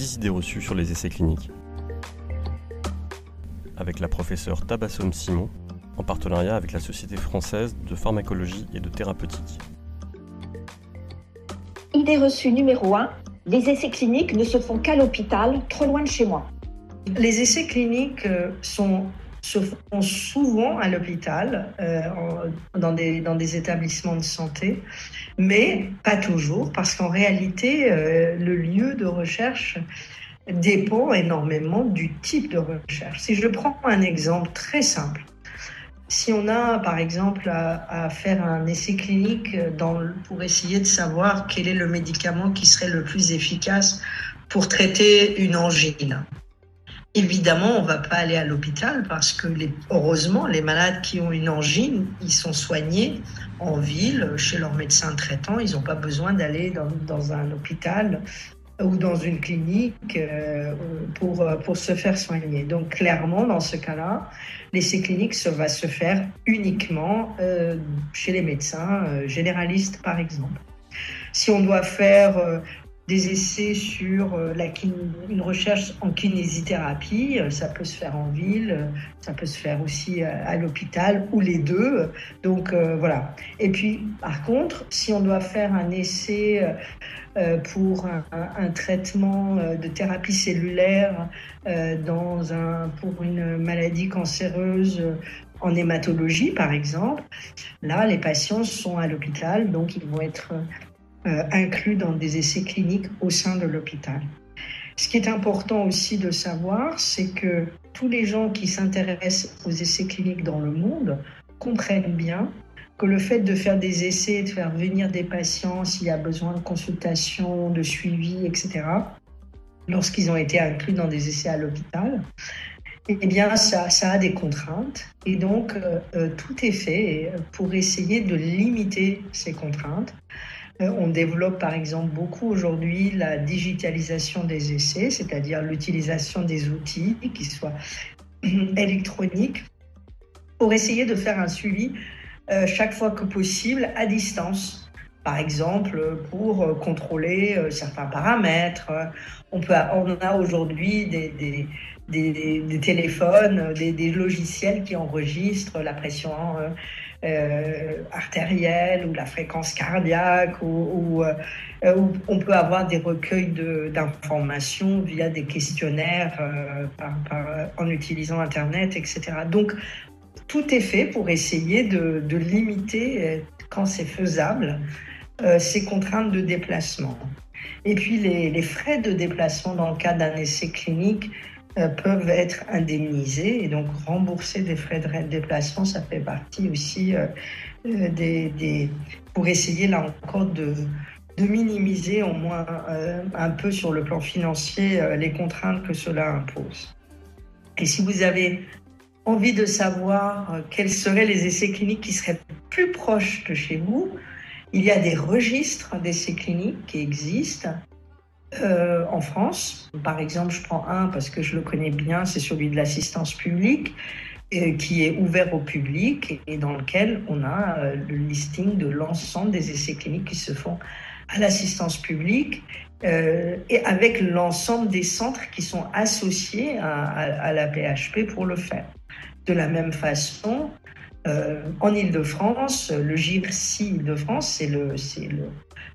10 idées reçues sur les essais cliniques. Avec la professeure Tabassom Simon, en partenariat avec la Société française de pharmacologie et de thérapeutique. Idée reçue numéro 1, les essais cliniques ne se font qu'à l'hôpital, trop loin de chez moi. Les essais cliniques se font souvent à l'hôpital, dans des établissements de santé, mais pas toujours, parce qu'en réalité, le lieu de recherche dépend énormément du type de recherche. Si je prends un exemple très simple, si on a par exemple à faire un essai clinique pour essayer de savoir quel est le médicament qui serait le plus efficace pour traiter une angine, évidemment, on ne va pas aller à l'hôpital parce que, heureusement, les malades qui ont une angine, ils sont soignés en ville, chez leur médecin traitant. Ils n'ont pas besoin d'aller dans un hôpital ou dans une clinique pour se faire soigner. Donc, clairement, dans ce cas-là, l'essai clinique va se faire uniquement chez les médecins généralistes, par exemple. Si on doit faire des essais sur une recherche en kinésithérapie, ça peut se faire en ville, ça peut se faire aussi à l'hôpital, ou les deux. Donc voilà. Et puis, par contre, si on doit faire un essai pour un traitement de thérapie cellulaire pour une maladie cancéreuse en hématologie, par exemple, là, les patients sont à l'hôpital, donc ils vont être inclus dans des essais cliniques au sein de l'hôpital. Ce qui est important aussi de savoir, c'est que tous les gens qui s'intéressent aux essais cliniques dans le monde comprennent bien que le fait de faire des essais, de faire venir des patients s'il y a besoin de consultation, de suivi, etc., lorsqu'ils ont été inclus dans des essais à l'hôpital, eh bien, ça a des contraintes. Et donc, tout est fait pour essayer de limiter ces contraintes. On développe par exemple beaucoup aujourd'hui la digitalisation des essais, c'est-à-dire l'utilisation des outils qui soient électroniques pour essayer de faire un suivi chaque fois que possible à distance. Par exemple, pour contrôler certains paramètres. On a aujourd'hui des téléphones, des logiciels qui enregistrent la pression artérielle ou la fréquence cardiaque, ou on peut avoir des recueils d'informations via des questionnaires en utilisant Internet, etc. Donc, tout est fait pour essayer de limiter, quand c'est faisable, ces contraintes de déplacement. Et puis, les frais de déplacement dans le cadre d'un essai clinique peuvent être indemnisés, et donc rembourser des frais de déplacement, ça fait partie aussi pour essayer là encore de minimiser au moins un peu sur le plan financier les contraintes que cela impose. Et si vous avez envie de savoir quels seraient les essais cliniques qui seraient plus proches de chez vous, il y a des registres d'essais cliniques qui existent en France. Par exemple, je prends un parce que je le connais bien, c'est celui de l'assistance publique, qui est ouvert au public et dans lequel on a le listing de l'ensemble des essais cliniques qui se font à l'assistance publique et avec l'ensemble des centres qui sont associés à la PHP pour le faire. De la même façon, en Île-de-France, le GIRC Île-de-France, c'est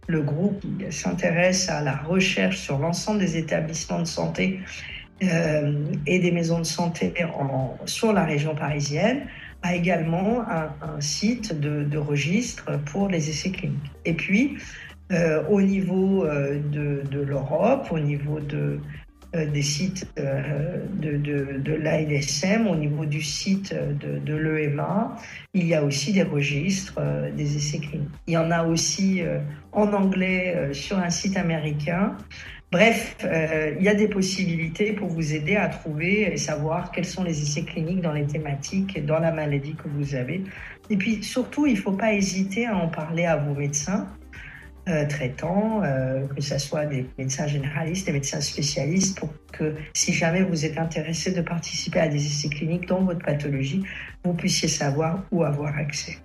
le groupe qui s'intéresse à la recherche sur l'ensemble des établissements de santé et des maisons de santé sur la région parisienne, a également un site de registre pour les essais cliniques. Et puis, au niveau de l'Europe, au niveau des sites de l'ANSM, au niveau du site de l'EMA, il y a aussi des registres des essais cliniques. Il y en a aussi en anglais sur un site américain. Bref, il y a des possibilités pour vous aider à trouver et savoir quels sont les essais cliniques dans les thématiques, dans la maladie que vous avez. Et puis surtout, il ne faut pas hésiter à en parler à vos médecins traitants, que ce soit des médecins généralistes, des médecins spécialistes, pour que si jamais vous êtes intéressé de participer à des essais cliniques dans votre pathologie, vous puissiez savoir où avoir accès.